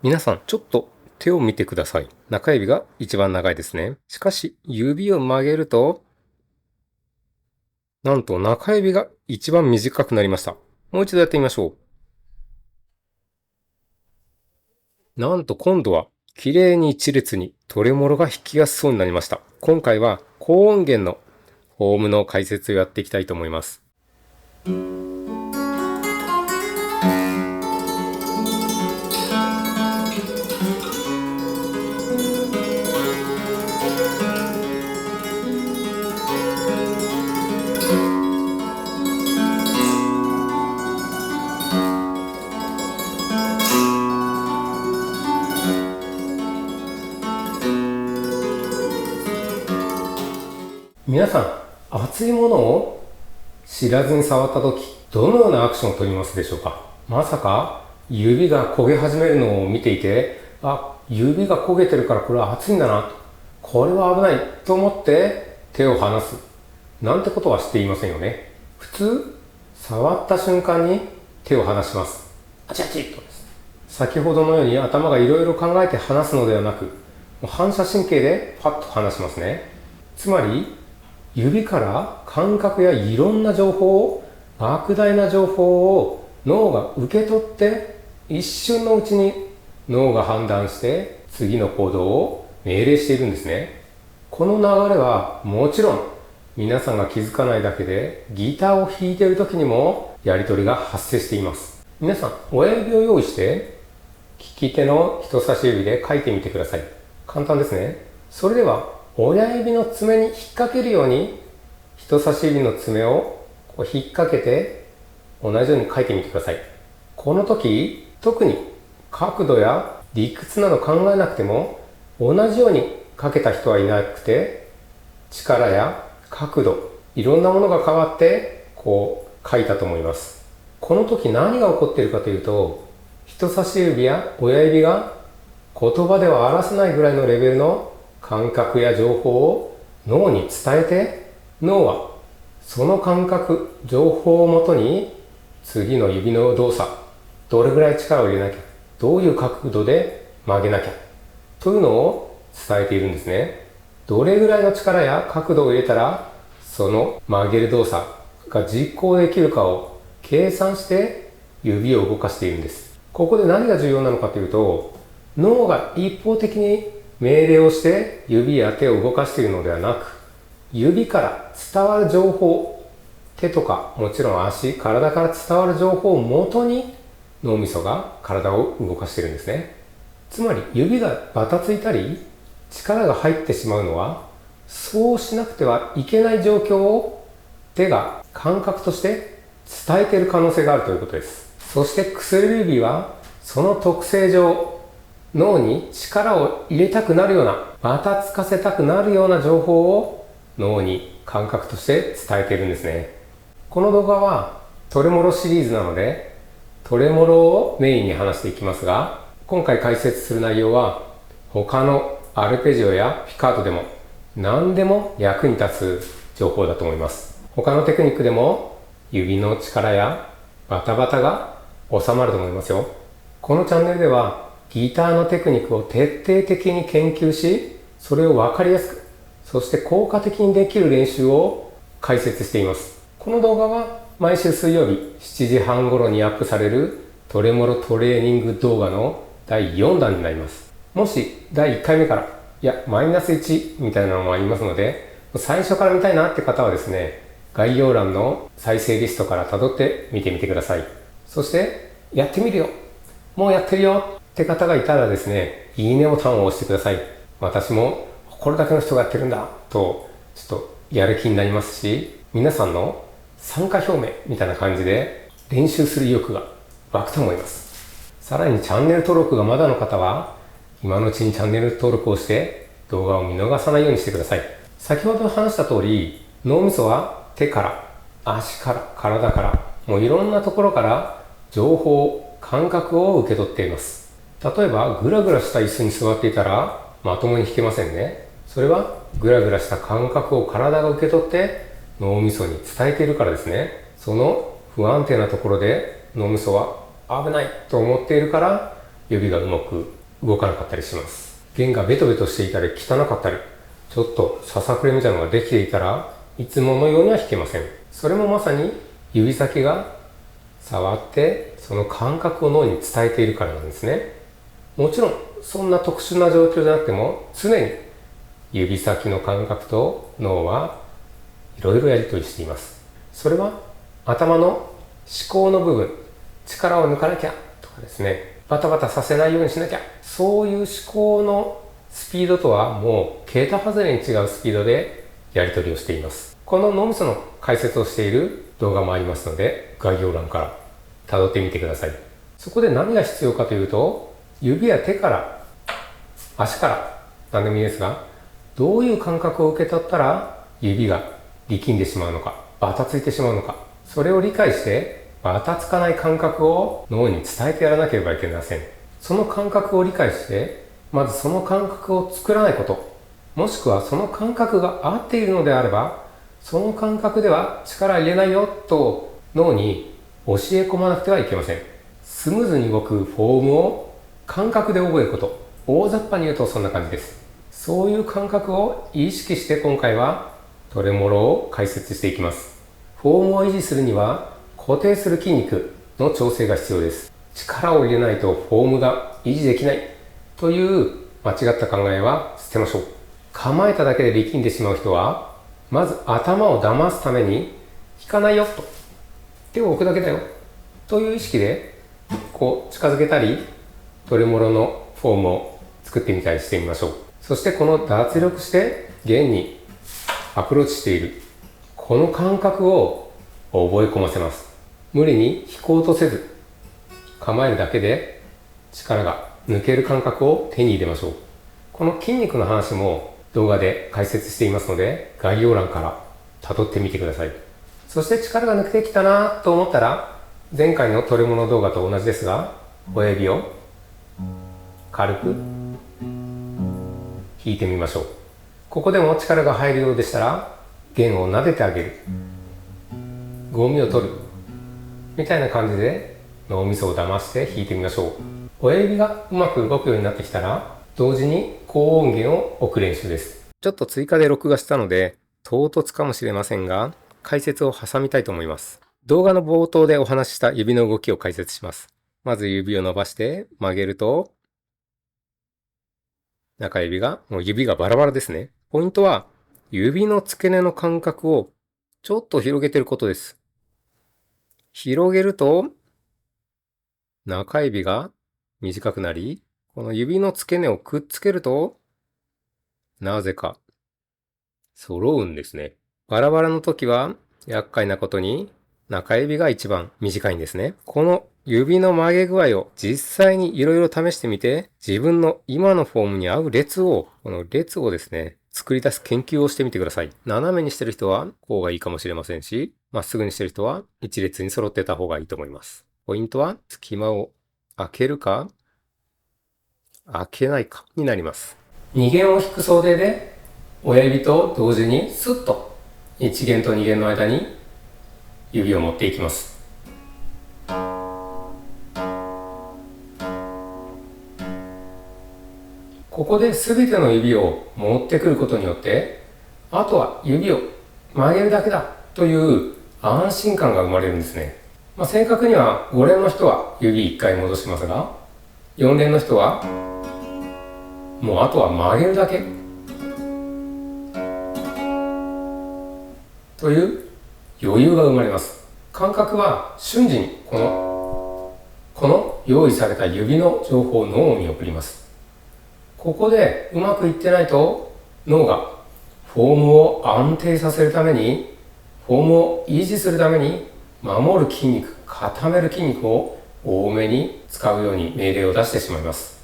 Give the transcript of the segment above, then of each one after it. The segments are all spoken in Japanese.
皆さん、ちょっと手を見てください。中指が一番長いですね。しかし、指を曲げると、なんと中指が一番短くなりました。もう一度やってみましょう。なんと今度は、綺麗に一列にトレモロが弾きやすそうになりました。今回は高音源のフォームの解説をやっていきたいと思います。皆さん、熱いものを知らずに触ったとき、どのようなアクションを取りますでしょうか？まさか、指が焦げ始めるのを見ていて、指が焦げてるからこれは熱いんだな、これは危ないと思って手を離す。なんてことはしていませんよね。普通、触った瞬間に手を離します。あちあちっとです。先ほどのように頭がいろいろ考えて離すのではなく、反射神経でパッと離しますね。つまり、指から感覚やいろんな情報を、莫大な情報を脳が受け取って、一瞬のうちに脳が判断して次の行動を命令しているんですね。この流れはもちろん皆さんが気づかないだけでギターを弾いている時にもやり取りが発生しています。皆さん親指を用意して利き手の人差し指で書いてみてください。簡単ですね。それでは親指の爪に引っ掛けるように人差し指の爪を引っ掛けて同じように書いてみてください。この時特に角度や理屈など考えなくても同じように書けた人はいなくて、力や角度いろんなものが変わってこう書いたと思います。この時何が起こっているかというと、人差し指や親指が言葉では表せないぐらいのレベルの感覚や情報を脳に伝えて、脳はその感覚、情報をもとに次の指の動作、どれぐらい力を入れなきゃ、どういう角度で曲げなきゃというのを伝えているんですね。どれぐらいの力や角度を入れたらその曲げる動作が実行できるかを計算して指を動かしているんです。ここで何が重要なのかというと、脳が一方的に命令をして指や手を動かしているのではなく、指から伝わる情報、手とかもちろん足、体から伝わる情報をもとに脳みそが体を動かしているんですね。つまり指がバタついたり力が入ってしまうのは、そうしなくてはいけない状況を手が感覚として伝えている可能性があるということです。そして薬指はその特性上、脳に力を入れたくなるような、バタつかせたくなるような情報を脳に感覚として伝えているんですね。この動画はトレモロシリーズなので、トレモロをメインに話していきますが、今回解説する内容は他のアルペジオやピカートでも何でも役に立つ情報だと思います。他のテクニックでも指の力やバタバタが収まると思いますよ。このチャンネルではギターのテクニックを徹底的に研究し、それを分かりやすく、そして効果的にできる練習を解説しています。この動画は毎週水曜日7時半頃にアップされるトレモロトレーニング動画の第4弾になります。もし第1回目からマイナス1みたいなのもありますので、最初から見たいなって方はですね、概要欄の再生リストから辿って見てみてください。そしてやってみるよ、もうやってるよって方がいたらですね、いいねボタンを押してください。私もこれだけの人がやってるんだとちょっとやる気になりますし、皆さんの参加表明みたいな感じで練習する意欲が湧くと思います。さらにチャンネル登録がまだの方は今のうちにチャンネル登録をして動画を見逃さないようにしてください。先ほど話した通り、脳みそは手から足から体からもういろんなところから情報、感覚を受け取っています。例えばグラグラした椅子に座っていたらまともに弾けませんね。それはグラグラした感覚を体が受け取って脳みそに伝えているからですね。その不安定なところで脳みそは危ないと思っているから指がうまく動かなかったりします。弦がベトベトしていたり汚かったり、ちょっとささくれみたいなのができていたらいつものようには弾けません。それもまさに指先が触ってその感覚を脳に伝えているからなんですね。もちろんそんな特殊な状況じゃなくても常に指先の感覚と脳はいろいろやり取りしています。それは頭の思考の部分、力を抜かなきゃとかですね、バタバタさせないようにしなきゃ、そういう思考のスピードとはもう桁外れに違うスピードでやり取りをしています。この脳みその解説をしている動画もありますので、概要欄から辿ってみてください。そこで何が必要かというと、指や手から足から何でもいいですが、どういう感覚を受け取ったら指が力んでしまうのか、バタついてしまうのか、それを理解してバタつかない感覚を脳に伝えてやらなければいけません。その感覚を理解して、まずその感覚を作らないこと、もしくはその感覚が合っているのであれば、その感覚では力入れないよと脳に教え込まなくてはいけません。スムーズに動くフォームを感覚で覚えること。大雑把に言うとそんな感じです。そういう感覚を意識して今回はトレモロを解説していきます。フォームを維持するには固定する筋肉の調整が必要です。力を入れないとフォームが維持できないという間違った考えは捨てましょう。構えただけで力んでしまう人は、まず頭を騙すために引かないよと、手を置くだけだよという意識でこう近づけたり、トレモロのフォームを作ってみたりしてみましょう。そしてこの脱力して弦にアプローチしているこの感覚を覚え込ませます。無理に引こうとせず、構えるだけで力が抜ける感覚を手に入れましょう。この筋肉の話も動画で解説していますので、概要欄から辿ってみてください。そして力が抜けてきたなと思ったら、前回のトレモロ動画と同じですが、親指を軽く弾いてみましょう。ここでも力が入るようでしたら、弦を撫でてあげる、ゴミを取るみたいな感じで脳みそを騙して弾いてみましょう。親指がうまく動くようになってきたら、同時に高音源を置く練習です。ちょっと追加で録画したので唐突かもしれませんが、解説を挟みたいと思います。動画の冒頭でお話しした指の動きを解説します。まず指を伸ばして曲げると、中指が、もう指がバラバラですね。ポイントは、指の付け根の間隔をちょっと広げていることです。広げると、中指が短くなり、この指の付け根をくっつけると、なぜか揃うんですね。バラバラの時は、厄介なことに中指が一番短いんですね。この指の曲げ具合を実際にいろいろ試してみて、自分の今のフォームに合う列を、この列をですね、作り出す研究をしてみてください。斜めにしてる人はこうがいいかもしれませんし、まっすぐにしてる人は一列に揃ってた方がいいと思います。ポイントは隙間を開けるか開けないかになります。2弦を弾く想定で、親指と同時にスッと1弦と2弦の間に指を持っていきます。ここで全ての指を持ってくることによって、あとは指を曲げるだけだという安心感が生まれるんですね。正確には5連の人は指1回戻しますが、4連の人はもうあとは曲げるだけという余裕が生まれます。感覚は瞬時にこの用意された指の情報を脳に送ります。ここでうまくいってないと、脳がフォームを安定させるために、フォームを維持するために、守る筋肉、固める筋肉を多めに使うように命令を出してしまいます。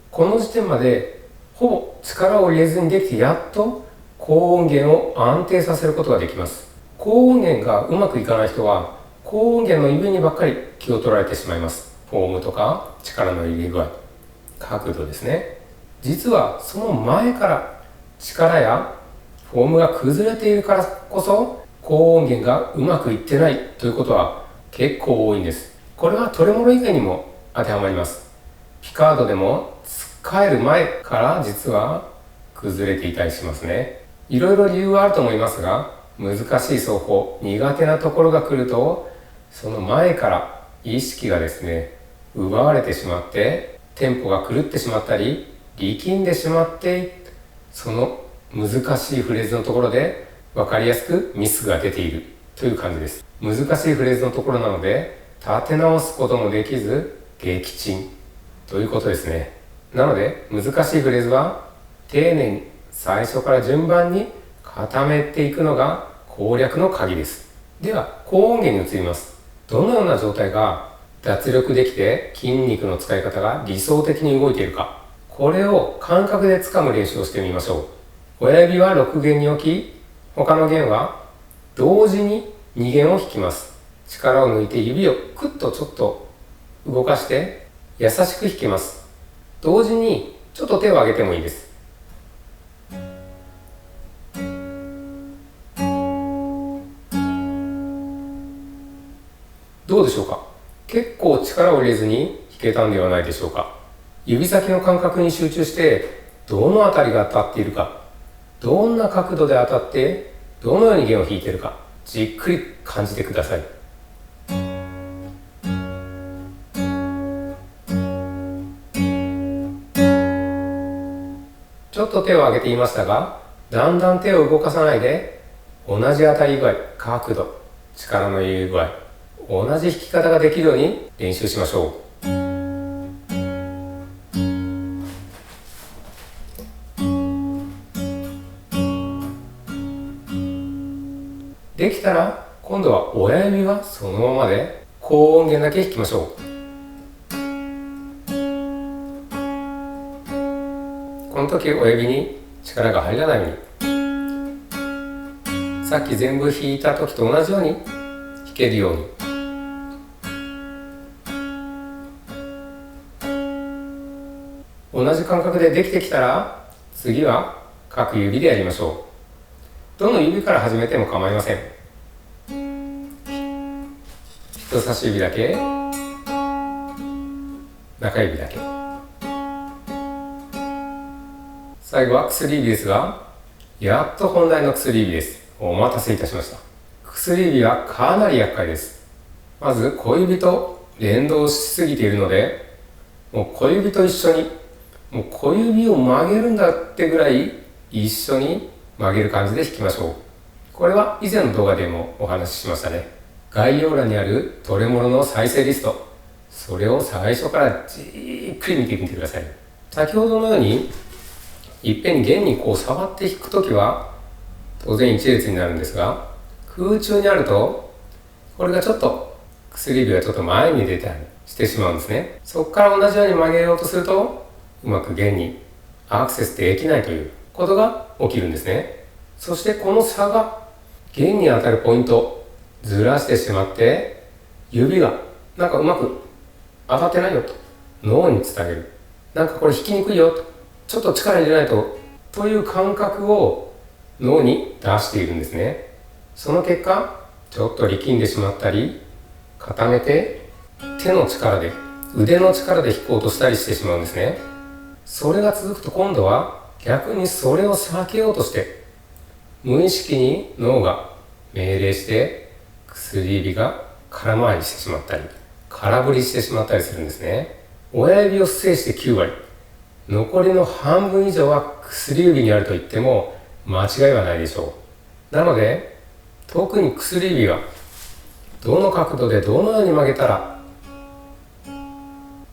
この時点までほぼ力を入れずにできて、やっと高音源を安定させることができます。高音源がうまくいかない人は、高音源の指にばっかり気を取られてしまいます。フォームとか力の入れ具合、角度ですね。実はその前から力やフォームが崩れているからこそ、高音源がうまくいってないということは結構多いんです。これはトレモロ以外にも当てはまります。ピカードでも使える前から実は崩れていたりしますね。いろいろ理由はあると思いますが、難しい奏法、苦手なところが来ると、その前から意識がですね、奪われてしまって、テンポが狂ってしまったり、力んでしまって、その難しいフレーズのところで分かりやすくミスが出ているという感じです。難しいフレーズのところなので、立て直すこともできず、撃沈ということですね。なので、難しいフレーズは丁寧に最初から順番に固めていくのが攻略の鍵です。では、高音源に移ります。どのような状態が脱力できて筋肉の使い方が理想的に動いているか、これを感覚で掴む練習をしてみましょう。親指は6弦に置き、他の弦は同時に2弦を弾きます。力を抜いて指をクッとちょっと動かして優しく弾きます。同時にちょっと手を上げてもいいです。どうでしょうか。結構力を入れずに弾けたんではないでしょうか。指先の感覚に集中してどの辺りが当たっているか、どんな角度で当たってどのように弦を弾いているか、じっくり感じてください。ちょっと手を上げていましたが、だんだん手を動かさないで、同じ当たり具合、角度、力の入れ具合、同じ弾き方ができるように練習しましょう。できたら今度は親指はそのままで高音源だけ弾きましょう。この時親指に力が入らないように、さっき全部弾いた時と同じように弾けるように。同じ感覚でできてきたら、次は各指でやりましょう。どの指から始めても構いません。人差し指だけ、中指だけ。最後は薬指ですが、やっと本題の薬指です。お待たせいたしました。薬指はかなり厄介です。まず小指と連動しすぎているので、もう小指と一緒に、もう小指を曲げるんだってぐらい一緒に曲げる感じで弾きましょう。これは以前の動画でもお話ししましたね。概要欄にあるトレモロの再生リスト、それを最初からじっくり見てみてください。先ほどのようにいっぺんに弦にこう触って弾くときは当然一列になるんですが、空中にあるとこれがちょっと薬指がちょっと前に出たりしてしまうんですね。そこから同じように曲げようとするとうまく弦にアクセスできないということが起きるんですね。そしてこの差が弦に当たるポイントずらしてしまって指がなんかうまく当たってないよと脳に伝える。なんかこれ弾きにくいよと、ちょっと力入れないという感覚を脳に出しているんですね。その結果ちょっと力んでしまったり、固めて手の力で腕の力で弾こうとしたりしてしまうんですね。それが続くと今度は逆にそれを避けようとして無意識に脳が命令して薬指が空回りしてしまったり空振りしてしまったりするんですね。親指を制して9割、残りの半分以上は薬指にあると言っても間違いはないでしょう。なので特に薬指がどの角度でどのように曲げたら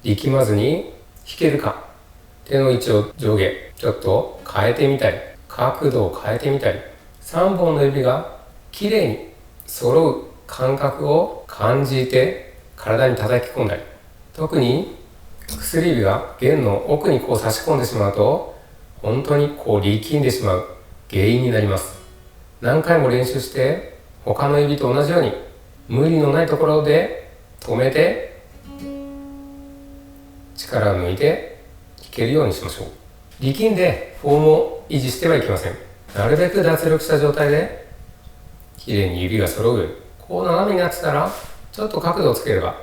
力まずに弾けるか、手の位置を上下ちょっと変えてみたり、角度を変えてみたり、3本の指がきれいに揃う感覚を感じて体に叩き込んだり、特に薬指が弦の奥にこう差し込んでしまうと本当にこう力んでしまう原因になります。何回も練習して他の指と同じように無理のないところで止めて力を抜いて弾けるようにしましょう。力んでフォームを維持してはいけません。なるべく脱力した状態できれいに指が揃うように、こう斜めになってたらちょっと角度をつければ、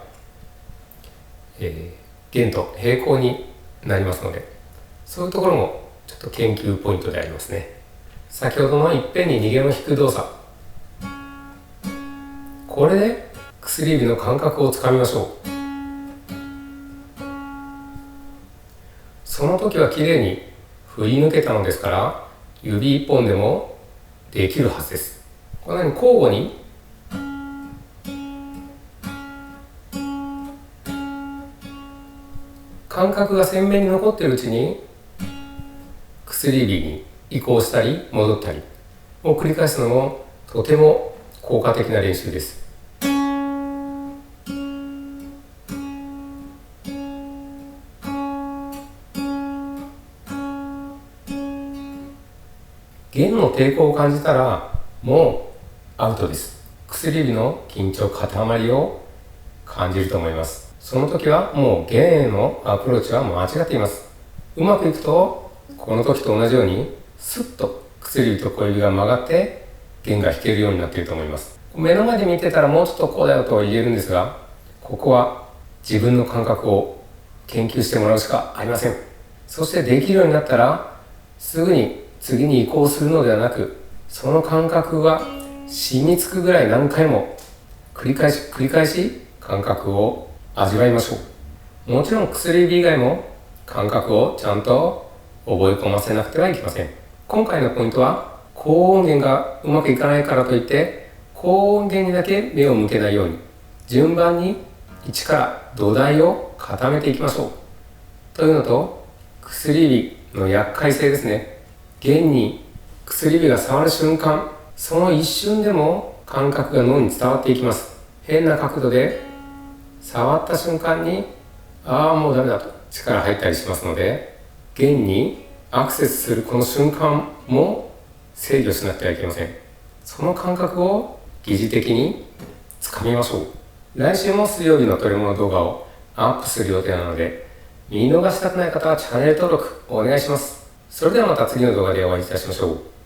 弦と平行になりますので、そういうところもちょっと研究ポイントでありますね。先ほどのいっぺんに2弦を弾く動作、これで薬指の感覚をつかみましょう。その時はきれいに振り抜けたのですから、指一本でもできるはずです。このように交互に感覚が鮮明に残っているうちに薬指に移行したり戻ったりを繰り返すのもとても効果的な練習です。弦の抵抗を感じたらもうアウトです。薬指の緊張塊を感じると思います。その時はもう弦へのアプローチは間違っています。うまくいくとこの時と同じようにスッと薬指と小指が曲がって弦が弾けるようになっていると思います。目の前で見てたらもうちょっとこうだよと言えるんですが、ここは自分の感覚を研究してもらうしかありません。そしてできるようになったらすぐに次に移行するのではなく、その感覚が染みつくぐらい何回も繰り返し感覚を味わいましょう。もちろん薬指以外も感覚をちゃんと覚え込ませなくてはいけません。今回のポイントは高音源がうまくいかないからといって高音源にだけ目を向けないように、順番に一から土台を固めていきましょうというのと、薬指の厄介性ですね。弦に薬指が触る瞬間、その一瞬でも感覚が脳に伝わっていきます。変な角度で触った瞬間にもうダメだと力入ったりしますので、弦にアクセスするこの瞬間も制御しなくてはいけません。その感覚を疑似的につかみましょう。来週も水曜日の取り物動画をアップする予定なので、見逃したくない方はチャンネル登録お願いします。それではまた次の動画でお会いいたしましょう。